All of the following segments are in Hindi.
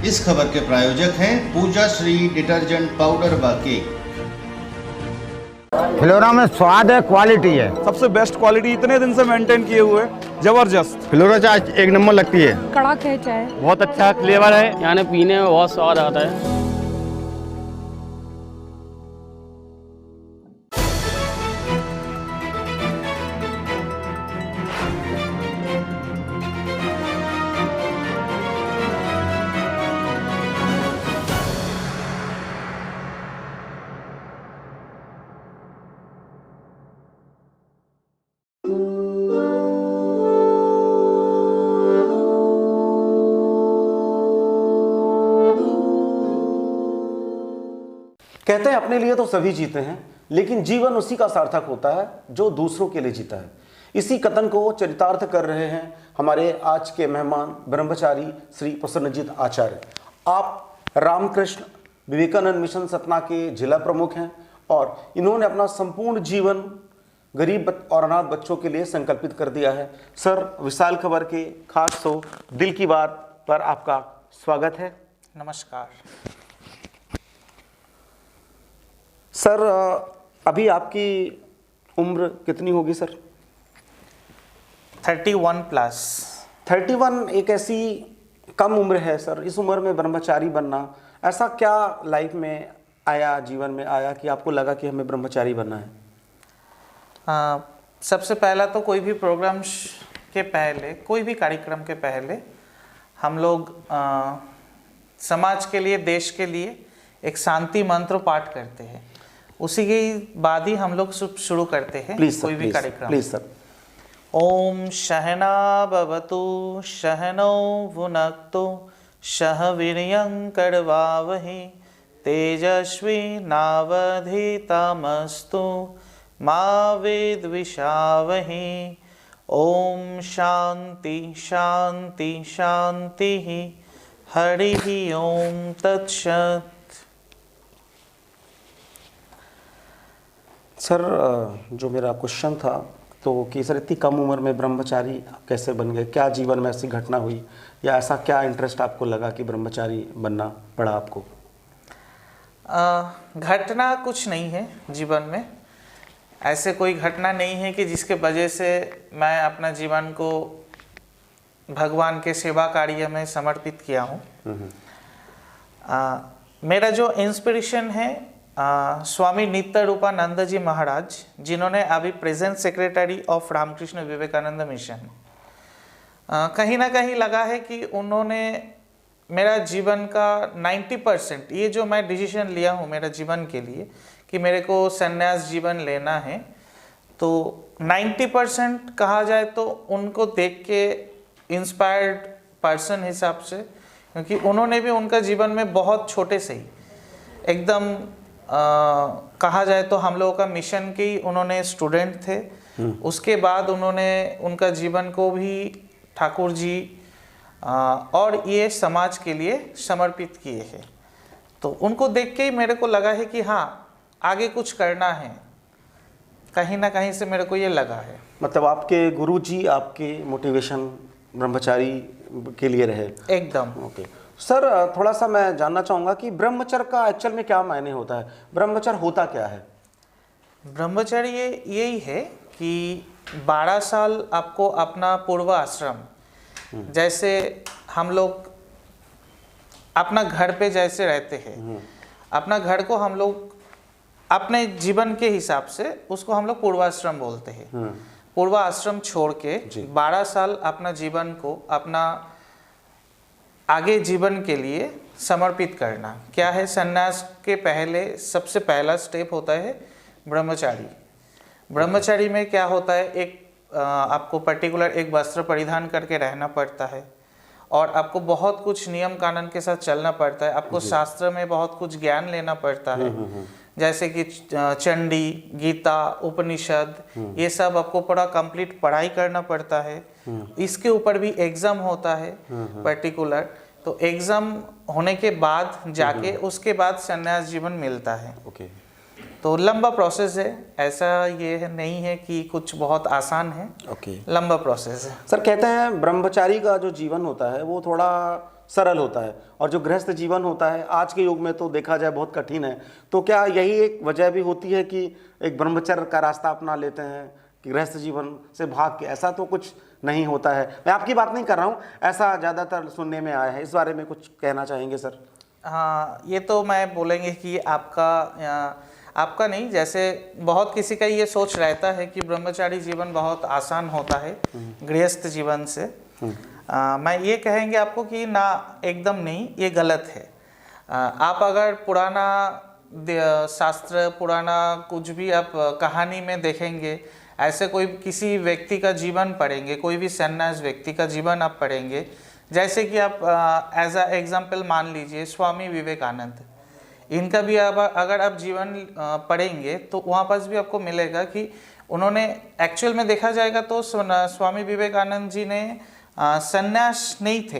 इस खबर के प्रायोजक हैं पूजा श्री डिटर्जेंट पाउडर व केक। फ्लोरा में स्वाद है, क्वालिटी है, सबसे बेस्ट क्वालिटी इतने दिन से मेंटेन किए हुए, जबरदस्त। फ्लोरा चाय एक नंबर लगती है, कड़क है चाय, बहुत अच्छा फ्लेवर है, यानी पीने में बहुत स्वाद आता है। कहते हैं अपने लिए तो सभी जीते हैं, लेकिन जीवन उसी का सार्थक होता है जो दूसरों के लिए जीता है। इसी कथन को चरितार्थ कर रहे हैं हमारे आज के मेहमान ब्रह्मचारी श्री प्रसन्नजीत आचार्य। आप रामकृष्ण विवेकानंद मिशन सतना के जिला प्रमुख हैं और इन्होंने अपना संपूर्ण जीवन गरीब और अनाथ बच्चों के लिए संकल्पित कर दिया है। सर, विशाल खबर के खास शो दिल की बात पर आपका स्वागत है। नमस्कार सर। अभी आपकी उम्र कितनी होगी सर? 31 प्लस। 31 एक ऐसी कम उम्र है सर। इस उम्र में ब्रह्मचारी बनना, ऐसा क्या लाइफ में आया, जीवन में आया कि आपको लगा कि हमें ब्रह्मचारी बनना है? सबसे पहला तो कोई भी प्रोग्राम्स के पहले, कोई भी कार्यक्रम के पहले हम लोग समाज के लिए, देश के लिए एक शांति मंत्र पाठ करते हैं। उसी के बाद ही हम लोग शुरू करते हैं कोई भी कार्यक्रम। Please sir. ओम सहना भवतु सहनौ भुनक्तु सह वीर्यं करवावहै तेजस्वी नावधीतमस्तु मा विद्विषावहै। ओम शांति शांति शांति हरि ओम तत्सत्। सर, जो मेरा क्वेश्चन था तो कि सर इतनी कम उम्र में ब्रह्मचारी कैसे बन गए? क्या जीवन में ऐसी घटना हुई या ऐसा क्या इंटरेस्ट आपको लगा कि ब्रह्मचारी बनना पड़ा आपको? घटना कुछ नहीं है जीवन में। ऐसे कोई घटना नहीं है कि जिसके वजह से मैं अपना जीवन को भगवान के सेवा कार्य में समर्पित किया हूँ। मेरा जो इंस्पिरेशन है स्वामी नित्य रूपानंद जी महाराज, जिन्होंने अभी present secretary of Ramakrishna Vivekananda mission. कहीं ना कहीं लगा है कि उन्होंने मेरा जीवन का 90%, ये जो मैं डिसीजन लिया हूँ मेरा जीवन के लिए कि मेरे को संन्यास जीवन लेना है, तो 90% कहा जाए तो उनको देख के इंस्पायर्ड पर्सन हिसाब से, क्योंकि उन्होंने भी उनका जीवन में बहुत छोटे से ही एकदम कहा जाए तो हम लोगों का मिशन के ही उन्होंने स्टूडेंट थे। उसके बाद उन्होंने उनका जीवन को भी ठाकुर जी और ये समाज के लिए समर्पित किए हैं। तो उनको देख के ही मेरे को लगा है कि हाँ, आगे कुछ करना है। कहीं ना कहीं से मेरे को ये लगा है। मतलब आपके गुरुजी आपके मोटिवेशन ब्रह्मचारी के लिए रहे? एकदम। ओके सर, थोड़ा सा मैं जानना चाहूँगा कि ब्रह्मचर्य का एक्चुअल में क्या मायने होता है? ब्रह्मचर्य होता क्या है? ब्रह्मचर्य यही है कि 12 साल आपको अपना पूर्व आश्रम, जैसे हम लोग अपना घर पे जैसे रहते हैं, अपना घर को हम लोग अपने जीवन के हिसाब से उसको हम लोग पूर्वाश्रम बोलते हैं। पूर्वाश्रम छोड़ के 12 साल अपना जीवन को, अपना आगे जीवन के लिए समर्पित करना। क्या है, संन्यास के पहले सबसे पहला स्टेप होता है ब्रह्मचारी। ब्रह्मचारी में क्या होता है, एक आपको पर्टिकुलर एक वस्त्र परिधान करके रहना पड़ता है और आपको बहुत कुछ नियम कानून के साथ चलना पड़ता है। आपको शास्त्र में बहुत कुछ ज्ञान लेना पड़ता है, जैसे कि चंडी, गीता, उपनिषद, ये सब आपको पूरा कंप्लीट पढ़ाई करना पड़ता है। इसके ऊपर भी एग्जाम होता है पर्टिकुलर, तो एग्जाम होने के बाद जाके उसके बाद संन्यास जीवन मिलता है। तो लंबा प्रोसेस है, ऐसा ये नहीं है कि कुछ बहुत आसान है। लंबा प्रोसेस है। सर, कहते हैं ब्रह्मचारी का जो जीवन होता है वो थोड़ा सरल होता है, और जो गृहस्थ जीवन होता है आज के युग में तो देखा जाए बहुत कठिन है। तो क्या यही एक वजह भी होती है कि एक ब्रह्मचर्य का रास्ता अपना लेते हैं कि गृहस्थ जीवन से भाग के? ऐसा तो कुछ नहीं होता है, मैं आपकी बात नहीं कर रहा हूँ, ऐसा ज़्यादातर सुनने में आया है। इस बारे में कुछ कहना चाहेंगे सर? हाँ, ये तो मैं बोलेंगे कि आपका नहीं, जैसे बहुत किसी का ये सोच रहता है कि ब्रह्मचारी जीवन बहुत आसान होता है गृहस्थ जीवन से। मैं ये कहेंगे आपको कि ना, एकदम नहीं, ये गलत है। आप अगर पुराना शास्त्र, पुराना कुछ भी आप कहानी में देखेंगे, ऐसे कोई किसी व्यक्ति का जीवन पढ़ेंगे, कोई भी सन्यास व्यक्ति का जीवन आप पढ़ेंगे, जैसे कि आप एज अ एग्जाम्पल मान लीजिए स्वामी विवेकानंद, इनका भी अगर आप जीवन पढ़ेंगे तो वहाँ पर भी आपको मिलेगा कि उन्होंने एक्चुअल में देखा जाएगा तो स्वामी विवेकानंद जी ने सन्यास नहीं थे,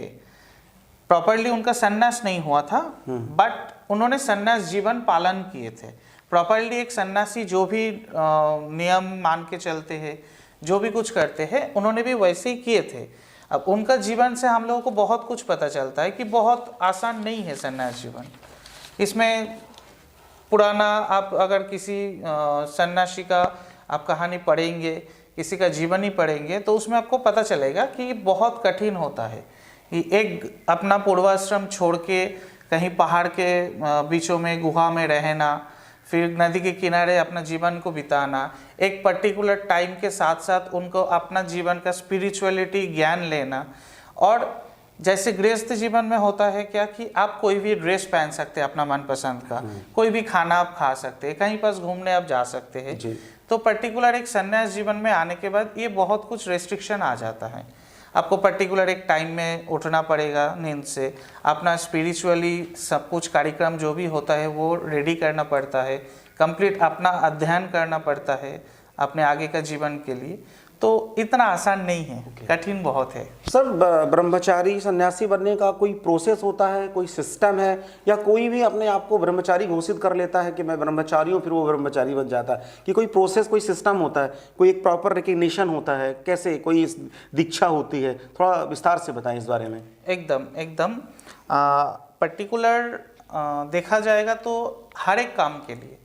प्रॉपरली उनका सन्यास नहीं हुआ था, बट उन्होंने सन्यास जीवन पालन किए थे प्रॉपरली। एक सन्यासी जो भी नियम मान के चलते हैं, जो भी कुछ करते हैं, उन्होंने भी वैसे ही किए थे। अब उनका जीवन से हम लोगों को बहुत कुछ पता चलता है कि बहुत आसान नहीं है सन्यास जीवन। इसमें पुराना आप अगर किसी सन्यासी का आप कहानी पढ़ेंगे, किसी का जीवन ही पढ़ेंगे, तो उसमें आपको पता चलेगा कि बहुत कठिन होता है कि एक अपना पूर्वाश्रम छोड़ के कहीं पहाड़ के बीचों में गुहा में रहना, फिर नदी के किनारे अपना जीवन को बिताना, एक पर्टिकुलर टाइम के साथ साथ उनको अपना जीवन का स्पिरिचुअलिटी ज्ञान लेना। और जैसे गृहस्थ जीवन में होता है क्या कि आप कोई भी ड्रेस पहन सकते हैं अपना मनपसंद का, कोई भी खाना आप खा सकते हैं, कहीं पास घूमने आप जा सकते हैं। तो पर्टिकुलर एक सन्यास जीवन में आने के बाद ये बहुत कुछ रेस्ट्रिक्शन आ जाता है। आपको पर्टिकुलर एक टाइम में उठना पड़ेगा नींद से, अपना स्पिरिचुअली सब कुछ कार्यक्रम जो भी होता है वो रेडी करना पड़ता है, कंप्लीट अपना अध्ययन करना पड़ता है अपने आगे का जीवन के लिए। तो इतना आसान नहीं है, कठिन बहुत है। सर, ब्रह्मचारी सन्यासी बनने का कोई प्रोसेस होता है, कोई सिस्टम है, या कोई भी अपने आप को ब्रह्मचारी घोषित कर लेता है कि मैं ब्रह्मचारी हूँ, फिर वो ब्रह्मचारी बन जाता है, कि कोई प्रोसेस, कोई सिस्टम होता है, कोई एक प्रॉपर रिकग्निशन होता है, कैसे कोई दीक्षा होती है? थोड़ा विस्तार से बताएं इस बारे में। एकदम पर्टिकुलर देखा जाएगा तो हर एक काम के लिए,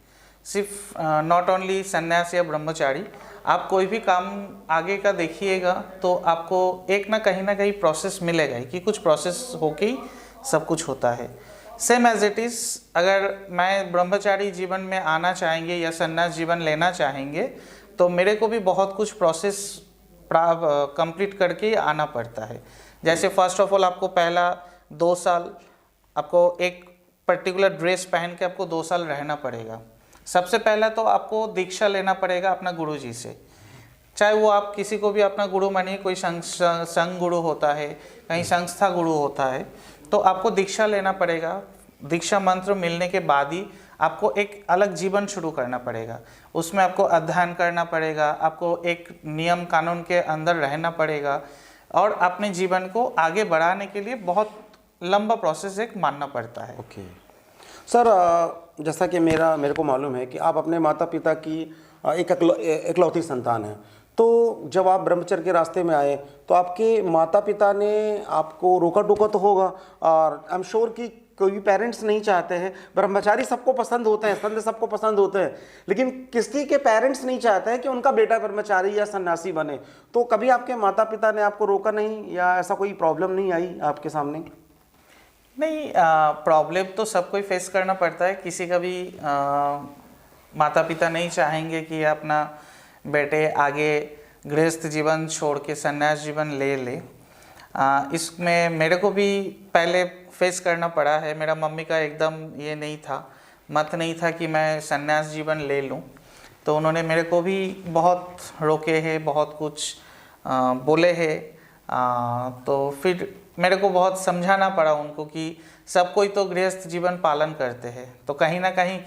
सिर्फ नॉट ओनली सन्यास या ब्रह्मचारी, आप कोई भी काम आगे का देखिएगा तो आपको एक ना कहीं प्रोसेस मिलेगा ही, कि कुछ प्रोसेस होके ही सब कुछ होता है। सेम एज इट इज़, अगर मैं ब्रह्मचारी जीवन में आना चाहेंगे या सन्यास जीवन लेना चाहेंगे तो मेरे को भी बहुत कुछ प्रोसेस कंप्लीट करके आना पड़ता है। जैसे फर्स्ट ऑफ ऑल आपको पहला 2 साल आपको एक पर्टिकुलर ड्रेस पहन के आपको 2 साल रहना पड़ेगा। सबसे पहला तो आपको दीक्षा लेना पड़ेगा अपना गुरु जी से, चाहे वो आप किसी को भी अपना गुरु मानिए, कोई संघ गुरु होता है, कहीं संस्था गुरु होता है, तो आपको दीक्षा लेना पड़ेगा। दीक्षा मंत्र मिलने के बाद ही आपको एक अलग जीवन शुरू करना पड़ेगा, उसमें आपको अध्ययन करना पड़ेगा, आपको एक नियम कानून के अंदर रहना पड़ेगा, और अपने जीवन को आगे बढ़ाने के लिए बहुत लंबा प्रोसेस एक मानना पड़ता है। ओके सर, जैसा कि मेरे को मालूम है कि आप अपने माता पिता की एक इकलौती संतान हैं, तो जब आप ब्रह्मचर्य के रास्ते में आए तो आपके माता पिता ने आपको रोका टोका तो होगा, और आई एम श्योर कि कोई भी पेरेंट्स नहीं चाहते हैं, ब्रह्मचारी सबको पसंद होते हैं, संत सबको पसंद होते हैं, लेकिन किसी के पेरेंट्स नहीं चाहते हैं कि उनका बेटा ब्रह्मचारी या सन्यासी बने। तो कभी आपके माता पिता ने आपको रोका नहीं, या ऐसा कोई प्रॉब्लम नहीं आई आपके सामने? नहीं, प्रॉब्लम तो सबको ही फेस करना पड़ता है। किसी का भी माता पिता नहीं चाहेंगे कि अपना बेटे आगे गृहस्थ जीवन छोड़ के सन्यास जीवन ले। इसमें मेरे को भी पहले फेस करना पड़ा है। मेरा मम्मी का एकदम ये नहीं था, मत नहीं था कि मैं सन्यास जीवन ले लूँ, तो उन्होंने मेरे को भी बहुत रोके हैं, बहुत कुछ बोले हैं। तो फिर मेरे को बहुत समझाना पड़ा उनको कि सब कोई तो गृहस्थ जीवन पालन करते हैं, तो कहीं ना कहीं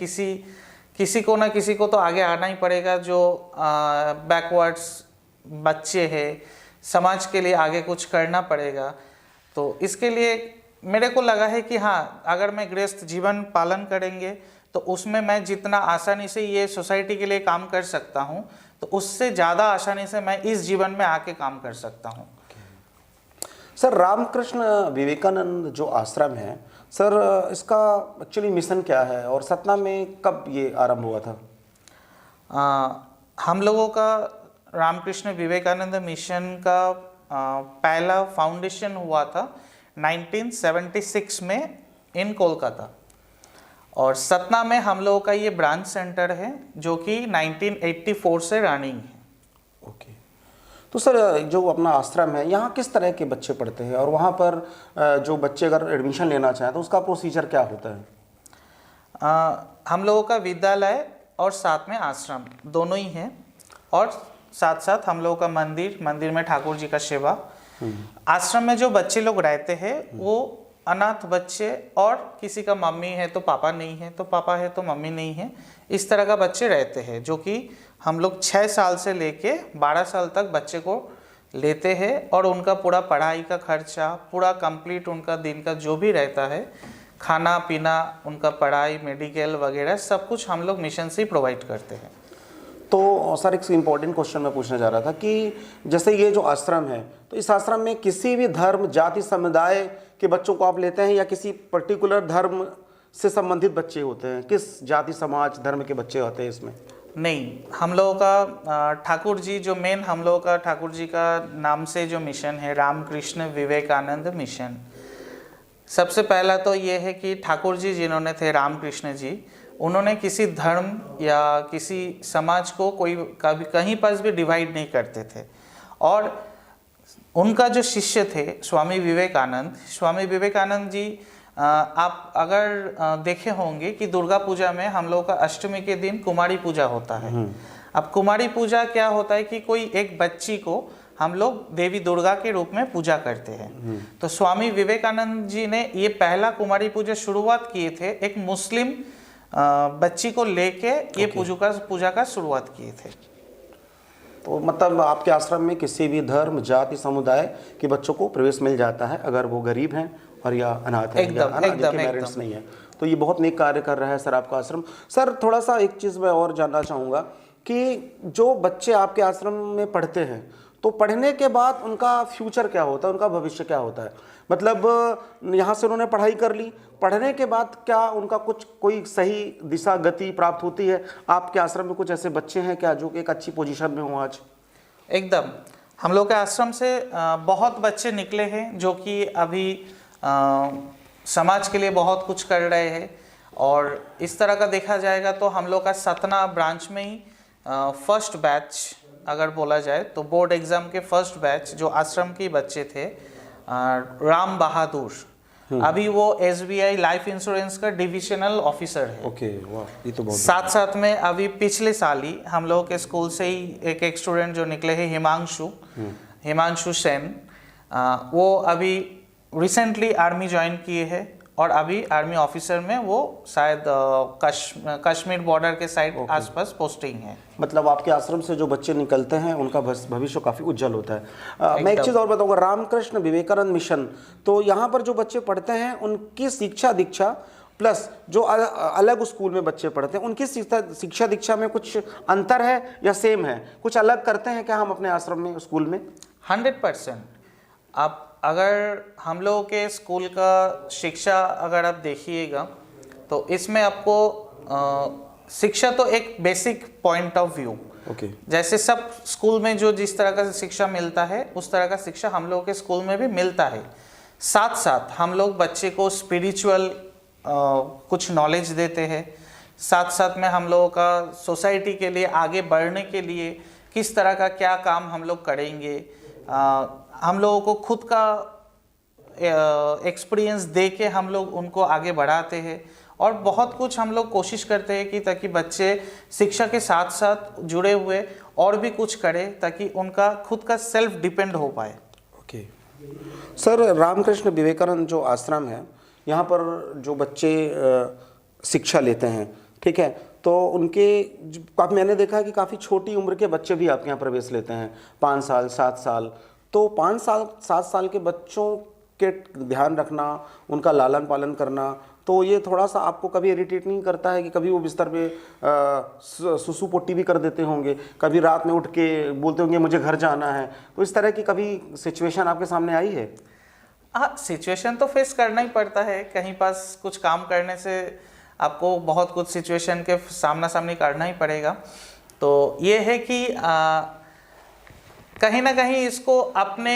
किसी को तो आगे आना ही पड़ेगा। जो बैकवर्ड्स बच्चे हैं, समाज के लिए आगे कुछ करना पड़ेगा। तो इसके लिए मेरे को लगा है कि हाँ, अगर मैं गृहस्थ जीवन पालन करेंगे तो उसमें मैं जितना आसानी से ये सोसाइटी के लिए काम कर सकता हूँ, तो उससे ज़्यादा आसानी से मैं इस जीवन में आके काम कर सकता हूँ। सर रामकृष्ण विवेकानंद जो आश्रम है सर, इसका एक्चुअली मिशन क्या है और सतना में कब ये आरंभ हुआ था? हम लोगों का रामकृष्ण विवेकानंद मिशन का पहला फाउंडेशन हुआ था 1976 में इन कोलकाता, और सतना में हम लोगों का ये ब्रांच सेंटर है जो कि 1984 से रनिंग है। ओके, तो सर जो अपना आश्रम है यहाँ किस तरह के बच्चे पढ़ते हैं और वहाँ पर जो बच्चे अगर एडमिशन लेना चाहें तो उसका प्रोसीजर क्या होता है? हम लोगों का विद्यालय और साथ में आश्रम दोनों ही हैं, और साथ साथ हम लोगों का मंदिर में ठाकुर जी का सेवा। आश्रम में जो बच्चे लोग रहते हैं वो अनाथ बच्चे, और किसी का मम्मी है तो पापा नहीं है, तो पापा है तो मम्मी नहीं है, इस तरह का बच्चे रहते हैं, जो कि हम लोग 6 साल से लेके 12 साल तक बच्चे को लेते हैं, और उनका पूरा पढ़ाई का खर्चा पूरा कंप्लीट, उनका दिन का जो भी रहता है, खाना पीना, उनका पढ़ाई, मेडिकल वगैरह सब कुछ हम लोग मिशन से ही प्रोवाइड करते हैं। तो सर एक इम्पॉर्टेंट क्वेश्चन मैं पूछना चाह रहा था कि जैसे ये जो आश्रम है, तो इस आश्रम में किसी भी धर्म, जाति, समुदाय के बच्चों को आप लेते हैं या किसी पर्टिकुलर धर्म से संबंधित बच्चे होते हैं? किस जाति, समाज, धर्म के बच्चे होते हैं इसमें? नहीं, हम लोगों का ठाकुर जी जो मेन हम लोगों का ठाकुर जी का नाम से जो मिशन है रामकृष्ण विवेकानंद मिशन, सबसे पहला तो ये है कि ठाकुर जी जिन्होंने थे रामकृष्ण जी, उन्होंने किसी धर्म या किसी समाज को कोई कभी कहीं पर भी डिवाइड नहीं करते थे। और उनका जो शिष्य थे स्वामी विवेकानंद जी, आप अगर देखे होंगे कि दुर्गा पूजा में हम लोगों का अष्टमी के दिन कुमारी पूजा होता है। अब कुमारी पूजा क्या होता है कि कोई एक बच्ची को हम लोग देवी दुर्गा के रूप में पूजा करते हैं। तो स्वामी विवेकानंद जी ने ये पहला कुमारी पूजा शुरुआत किए थे, एक मुस्लिम बच्ची को लेके ये पूजा का शुरुआत किए थे। तो मतलब आपके आश्रम में किसी भी धर्म, जाति, समुदाय के बच्चों को प्रवेश मिल जाता है, अगर वो गरीब हैं और या अनाथ हैं या जिनके पेरेंट्स नहीं है। तो ये बहुत नेक कार्य कर रहा है सर आपका आश्रम। सर थोड़ा सा एक चीज़ मैं और जानना चाहूँगा कि जो बच्चे आपके आश्रम में पढ़ते हैं, तो पढ़ने के बाद उनका फ्यूचर क्या होता है, उनका भविष्य क्या होता है? मतलब यहाँ से उन्होंने पढ़ाई कर ली, पढ़ने के बाद क्या उनका कोई सही दिशा गति प्राप्त होती है? आपके आश्रम में कुछ ऐसे बच्चे हैं क्या जो कि एक अच्छी पोजीशन में हों आज? एकदम, हम लोग के आश्रम से बहुत बच्चे निकले हैं जो कि अभी समाज के लिए बहुत कुछ कर रहे हैं। और इस तरह का देखा जाएगा तो हम लोग का सतना ब्रांच में ही फर्स्ट बैच अगर बोला जाए तो बोर्ड एग्ज़ाम के फर्स्ट बैच जो आश्रम के बच्चे थे, राम बहादुर, अभी वो SBI लाइफ इंश्योरेंस का डिविजनल ऑफिसर है। ओके, वाह, ये तो बहुत साथ में अभी पिछले साल ही हम लोगों के स्कूल से ही एक स्टूडेंट जो निकले हैं हिमांशु सेन, वो अभी रिसेंटली आर्मी ज्वाइन किए हैं और अभी आर्मी ऑफिसर में वो शायद कश्मीर बॉर्डर के साइड आसपास पोस्टिंग है। मतलब आपके आश्रम से जो बच्चे निकलते हैं उनका भविष्य काफ़ी उज्जवल होता है। मैं एक चीज़ और बताऊंगा, रामकृष्ण विवेकानंद मिशन, तो यहाँ पर जो बच्चे पढ़ते हैं उनकी शिक्षा दीक्षा प्लस जो अलग स्कूल में बच्चे पढ़ते हैं उनकी शिक्षा दीक्षा में कुछ अंतर है या सेम है? कुछ अलग करते हैं क्या हम अपने आश्रम में, स्कूल में? 100%। आप अगर हम लोगों के स्कूल का शिक्षा अगर आप देखिएगा तो इसमें आपको शिक्षा तो एक बेसिक पॉइंट ऑफ व्यू, जैसे सब स्कूल में जो जिस तरह का शिक्षा मिलता है उस तरह का शिक्षा हम लोगों के स्कूल में भी मिलता है। साथ साथ हम लोग बच्चे को स्पिरिचुअल कुछ नॉलेज देते हैं। साथ में हम लोगों का सोसाइटी के लिए आगे बढ़ने के लिए किस तरह का क्या काम हम लोग करेंगे, हम लोगों को खुद का एक्सपीरियंस दे के हम लोग उनको आगे बढ़ाते हैं। और बहुत कुछ हम लोग कोशिश करते हैं कि ताकि बच्चे शिक्षा के साथ साथ जुड़े हुए और भी कुछ करें ताकि उनका खुद का सेल्फ डिपेंड हो पाए। ओके सर, रामकृष्ण विवेकानंद जो आश्रम है यहाँ पर जो बच्चे शिक्षा लेते हैं, ठीक है, तो उनके काफ़ी मैंने देखा है कि काफ़ी छोटी उम्र के बच्चे भी आपके यहाँ प्रवेश लेते हैं, 5 साल 7 साल। तो 5 साल 7 साल के बच्चों के ध्यान रखना, उनका लालन पालन करना, तो ये थोड़ा सा आपको कभी इरिटेट नहीं करता है कि कभी वो बिस्तर पे सुसु पोटी भी कर देते होंगे, कभी रात में उठ के बोलते होंगे मुझे घर जाना है, तो इस तरह की कभी सिचुएशन आपके सामने आई है? हाँ, सिचुएशन तो फेस करना ही पड़ता है। कहीं पास कुछ काम करने से आपको बहुत कुछ सिचुएशन के सामना सामनी करना ही पड़ेगा। तो ये है कि कहीं ना कहीं इसको अपने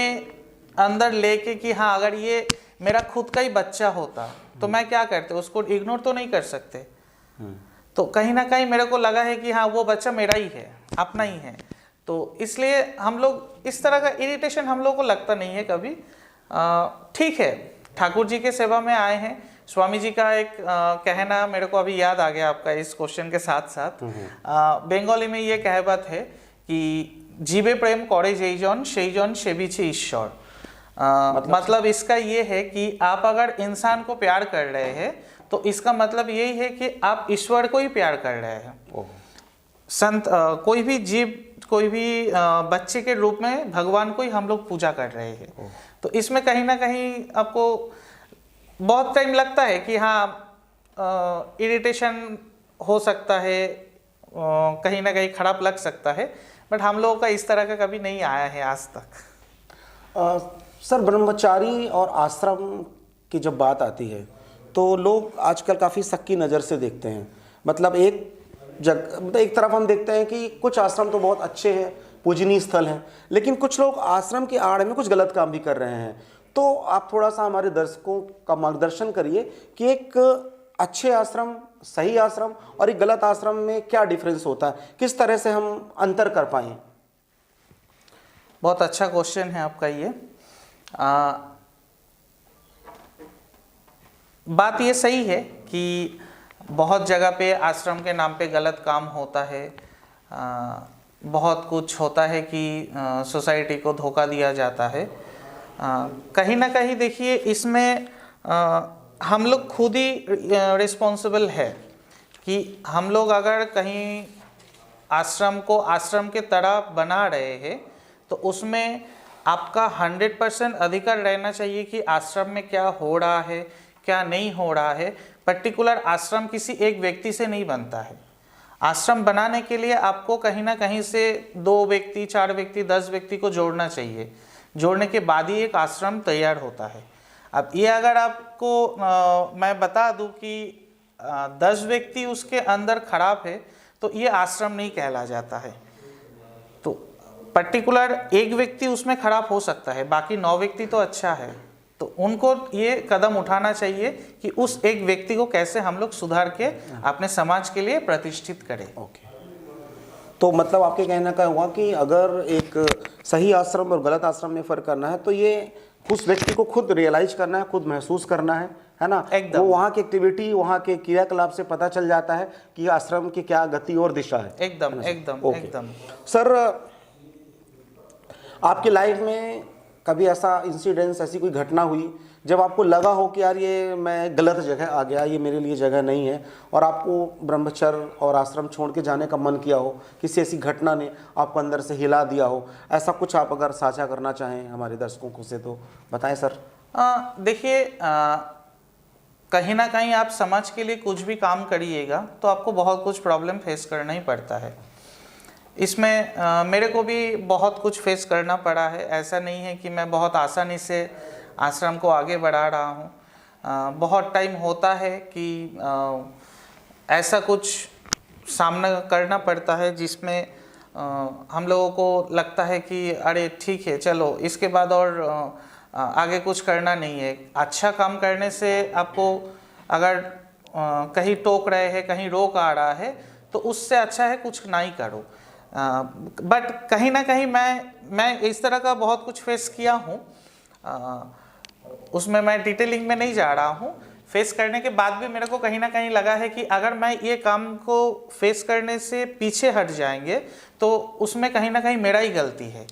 अंदर लेके कि हाँ, अगर ये मेरा खुद का ही बच्चा होता तो मैं क्या करते, उसको इग्नोर तो नहीं कर सकते। तो कहीं ना कहीं मेरे को लगा है कि हाँ, वो बच्चा मेरा ही है, अपना ही है। तो इसलिए हम लोग इस तरह का इरिटेशन हम लोग को लगता नहीं है कभी। ठीक है, ठाकुर जी के सेवा में आए हैं। स्वामी जी का एक कहना मेरे को अभी याद आ गया आपका इस क्वेश्चन के साथ साथ। बंगाली में ये कहावत है कि जीवे प्रेम करे जेईजन सेईजन सेविछे ईश्वर। मतलब इसका ये है कि आप अगर इंसान को प्यार कर रहे हैं तो इसका मतलब यही है कि आप ईश्वर को ही प्यार कर रहे हैं। संत कोई भी जीव, कोई भी बच्चे के रूप में भगवान को ही हम लोग पूजा कर रहे हैं। तो इसमें कहीं ना कहीं आपको बहुत टाइम लगता है कि हाँ, इरिटेशन हो सकता है, कहीं ना कहीं खराब लग सकता है, बट हम लोगों का इस तरह का कभी नहीं आया है आज तक। सर, ब्रह्मचारी और आश्रम की जब बात आती है तो लोग आजकल काफ़ी सक्की नज़र से देखते हैं। मतलब एक तरफ हम देखते हैं कि कुछ आश्रम तो बहुत अच्छे हैं, पूजनीय स्थल हैं, लेकिन कुछ लोग आश्रम की आड़ में कुछ गलत काम भी कर रहे हैं। तो आप थोड़ा सा हमारे दर्शकों का मार्गदर्शन करिए कि एक अच्छे आश्रम, सही आश्रम और एक गलत आश्रम में क्या डिफरेंस होता है, किस तरह से हम अंतर कर पाएँ। बहुत अच्छा क्वेश्चन है आपका ये। बात ये सही है कि बहुत जगह पे आश्रम के नाम पे गलत काम होता है। बहुत कुछ होता है कि सोसाइटी को धोखा दिया जाता है। कहीं ना कहीं देखिए, इसमें हम लोग खुद ही रिस्पॉन्सिबल है कि हम लोग अगर कहीं आश्रम को आश्रम के तरह बना रहे हैं तो उसमें आपका 100% अधिकार रहना चाहिए कि आश्रम में क्या हो रहा है, क्या नहीं हो रहा है। पर्टिकुलर आश्रम किसी एक व्यक्ति से नहीं बनता है। आश्रम बनाने के लिए आपको कहीं ना कहीं से 2 व्यक्ति, 4 व्यक्ति, 10 व्यक्ति को जोड़ना चाहिए। जोड़ने के बाद ही एक आश्रम तैयार होता है। अब ये अगर आपको मैं बता दूं कि 10 व्यक्ति उसके अंदर खराब है तो ये आश्रम नहीं कहला जाता है। तो पर्टिकुलर एक व्यक्ति उसमें खराब हो सकता है, बाकी 9 व्यक्ति तो अच्छा है। तो उनको ये कदम उठाना चाहिए कि उस एक व्यक्ति को कैसे हम लोग सुधार के अपने समाज के लिए प्रतिष्ठित करें। तो मतलब आपके कहने का हुआ कि अगर एक सही आश्रम और गलत आश्रम में फ़र्क करना है तो ये उस व्यक्ति को खुद रियलाइज करना है, खुद महसूस करना है ना। एकदम। वो वहाँ की एक्टिविटी, वहाँ के क्रियाकलाप से पता चल जाता है कि आश्रम की क्या गति और दिशा है। एकदम एकदम एकदम। सर, आपकी लाइफ में कभी ऐसा इंसिडेंस, ऐसी कोई घटना हुई जब आपको लगा हो कि यार ये मैं गलत जगह आ गया, ये मेरे लिए जगह नहीं है, और आपको ब्रह्मचर्य और आश्रम छोड़ के जाने का मन किया हो, किसी ऐसी घटना ने आपको अंदर से हिला दिया हो, ऐसा कुछ आप अगर साझा करना चाहें हमारे दर्शकों को से तो बताएं सर। देखिए, कहीं ना कहीं आप समाज के लिए कुछ भी काम करिएगा तो आपको बहुत कुछ प्रॉब्लम फेस करना ही पड़ता है। इसमें मेरे को भी बहुत कुछ फेस करना पड़ा है। ऐसा नहीं है कि मैं बहुत आसानी से आश्रम को आगे बढ़ा रहा हूँ। बहुत टाइम होता है कि ऐसा कुछ सामना करना पड़ता है जिसमें हम लोगों को लगता है कि अरे ठीक है, चलो इसके बाद और आगे कुछ करना नहीं है। अच्छा काम करने से आपको अगर कहीं टोक रहे हैं, कहीं रोक आ रहा है, तो उससे अच्छा है कुछ ना ही करो। बट कहीं ना कहीं मैं इस तरह का बहुत कुछ फेस किया हूँ। उसमें मैं डिटेलिंग में नहीं जा रहा हूँ। फेस करने के बाद भी मेरे को कहीं ना कहीं लगा है कि अगर मैं ये काम को फेस करने से पीछे हट जाएंगे तो उसमें कहीं ना कहीं मेरा ही गलती है।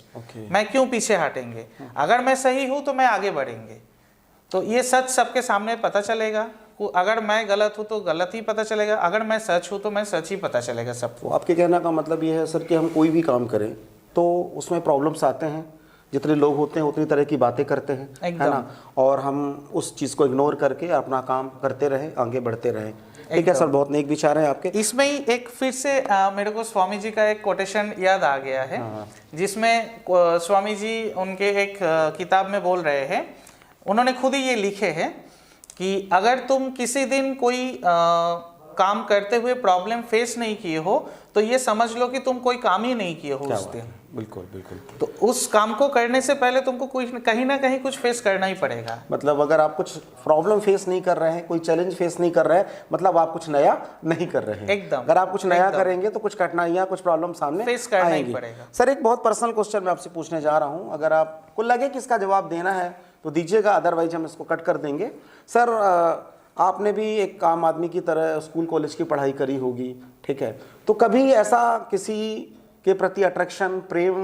मैं क्यों पीछे हटेंगे? अगर मैं सही हूँ तो मैं आगे बढ़ेंगे। तो ये सच सबके सामने पता चलेगा। अगर मैं गलत हूँ तो गलत ही पता चलेगा, अगर मैं सच हूँ तो मैं सच ही पता चलेगा सबको। आपके कहने का मतलब ये है सर कि हम कोई भी काम करें तो उसमें प्रॉब्लम्स आते हैं, जितने लोग होते हैं उतनी तरह की बातें करते हैं, है ना, और हम उस चीज़ को इग्नोर करके अपना काम करते रहें, आगे बढ़ते रहें। ठीक है सर, बहुत नेक विचार है आपके। इसमें ही एक फिर से मेरे को स्वामी जी का एक कोटेशन याद आ गया है, जिसमें स्वामी जी उनके एक किताब में बोल रहे हैं, उन्होंने खुद ही ये लिखे हैं कि अगर तुम किसी दिन कोई काम करते हुए प्रॉब्लम फेस नहीं किए हो तो ये समझ लो कि तुम कोई काम ही नहीं किए हो उस दिन। बिल्कुल बिल्कुल। तो उस काम को करने से पहले तुमको कोई कहीं ना कहीं कुछ फेस करना ही पड़ेगा। मतलब अगर आप कुछ प्रॉब्लम फेस नहीं कर रहे हैं, कोई चैलेंज फेस नहीं कर रहे हैं, मतलब आप कुछ नया नहीं कर रहे हैं। एकदम। अगर आप कुछ नया करेंगे तो कुछ कठिनाइयाँ, कुछ प्रॉब्लम सामने फेस करना ही आएंगी। पड़ेगा। सर, एक बहुत पर्सनल क्वेश्चन मैं आपसे पूछने जा रहा हूँ, अगर आपको लगे कि इसका जवाब देना है तो दीजिएगा, अदरवाइज हम इसको कट कर देंगे। सर, आपने भी एक आम आदमी की तरह स्कूल कॉलेज की पढ़ाई करी होगी, ठीक है, तो कभी ऐसा किसी के प्रति अट्रैक्शन, प्रेम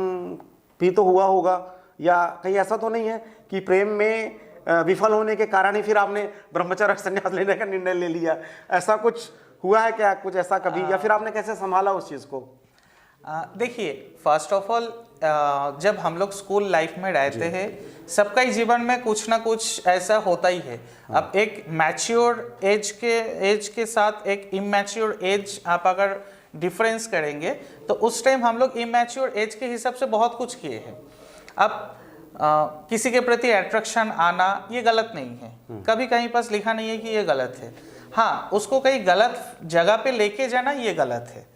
भी तो हुआ होगा, या कहीं ऐसा तो नहीं है कि प्रेम में विफल होने के कारण ही फिर आपने ब्रह्मचर्य संन्यास लेने का निर्णय ले लिया? ऐसा कुछ हुआ है क्या, कुछ ऐसा कभी, या फिर आपने कैसे संभाला उस चीज़ को? देखिए, फर्स्ट ऑफ ऑल जब हम लोग स्कूल लाइफ में रहते हैं, सबका ही जीवन में कुछ ना कुछ ऐसा होता ही है। अब एक मैच्योर एज के साथ एक इमैच्योर एज आप अगर डिफरेंस करेंगे तो उस टाइम हम लोग इमैच्योर एज के हिसाब से बहुत कुछ किए हैं। अब किसी के प्रति अट्रैक्शन आना ये गलत नहीं है, कभी कहीं पास लिखा नहीं है कि ये गलत है। हाँ, उसको कहीं गलत जगह पे लेके जाना ये गलत है।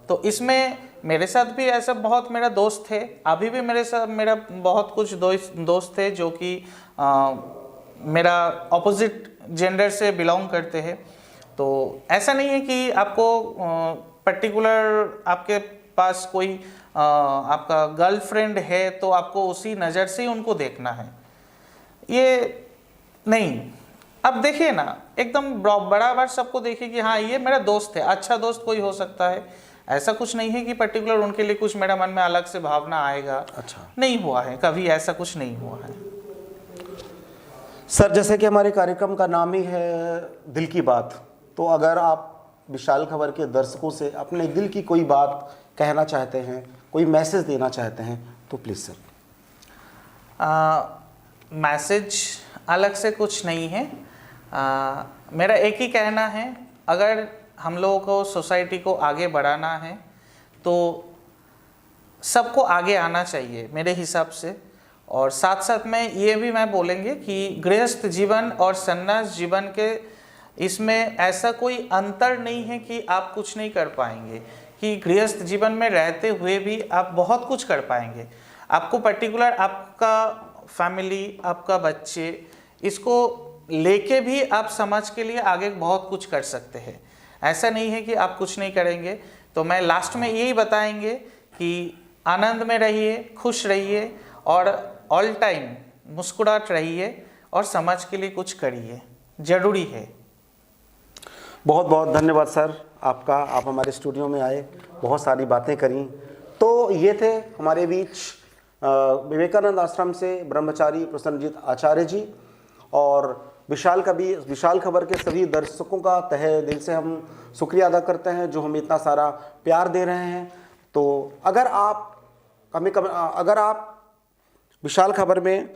तो इसमें मेरे साथ भी ऐसा बहुत मेरा दोस्त थे, अभी भी मेरे साथ मेरा बहुत कुछ दोस्त थे जो कि मेरा ऑपोजिट जेंडर से बिलोंग करते हैं। तो ऐसा नहीं है कि आपको पर्टिकुलर आपके पास कोई आपका गर्लफ्रेंड है तो आपको उसी नज़र से ही उनको देखना है, ये नहीं। अब देखिए ना, एकदम बराबर सबको देखिए कि हाँ ये मेरा दोस्त है, अच्छा दोस्त कोई हो सकता है। ऐसा कुछ नहीं है कि पर्टिकुलर उनके लिए कुछ मेरा मन में अलग से भावना आएगा। अच्छा, नहीं हुआ है, कभी ऐसा कुछ नहीं हुआ है। सर, जैसे कि हमारे कार्यक्रम का नाम ही है दिल की बात, तो अगर आप विशाल खबर के दर्शकों से अपने दिल की कोई बात कहना चाहते हैं, कोई मैसेज देना चाहते हैं, तो प्लीज़ सर। मैसेज अलग से कुछ नहीं है। मेरा एक ही कहना है, अगर हम लोगों को सोसाइटी को आगे बढ़ाना है तो सबको आगे आना चाहिए मेरे हिसाब से। और साथ साथ में ये भी मैं बोलेंगे कि गृहस्थ जीवन और संन्यास जीवन के इसमें ऐसा कोई अंतर नहीं है कि आप कुछ नहीं कर पाएंगे, कि गृहस्थ जीवन में रहते हुए भी आप बहुत कुछ कर पाएंगे। आपको पर्टिकुलर आपका फैमिली, आपका बच्चे, इसको लेके भी आप समाज के लिए आगे बहुत कुछ कर सकते हैं। ऐसा नहीं है कि आप कुछ नहीं करेंगे। तो मैं लास्ट में यही बताएंगे कि आनंद में रहिए, खुश रहिए और ऑल टाइम मुस्कुराते रहिए और समाज के लिए कुछ करिए, ज़रूरी है। बहुत बहुत धन्यवाद सर आपका, आप हमारे स्टूडियो में आए, बहुत सारी बातें करी। तो ये थे हमारे बीच विवेकानंद आश्रम से ब्रह्मचारी प्रसन्नजीत आचार्य जी, और विशाल खबर के सभी दर्शकों का तहे दिल से हम शुक्रिया अदा करते हैं जो हमें इतना सारा प्यार दे रहे हैं। तो अगर आप विशाल खबर में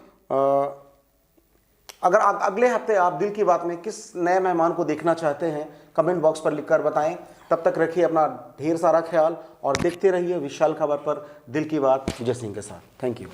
अगर अगले हफ्ते आप दिल की बात में किस नए मेहमान को देखना चाहते हैं, कमेंट बॉक्स पर लिखकर बताएं। तब तक रखिए अपना ढेर सारा ख्याल और देखते रहिए विशाल खबर पर दिल की बात विजय सिंह के साथ। Thank you.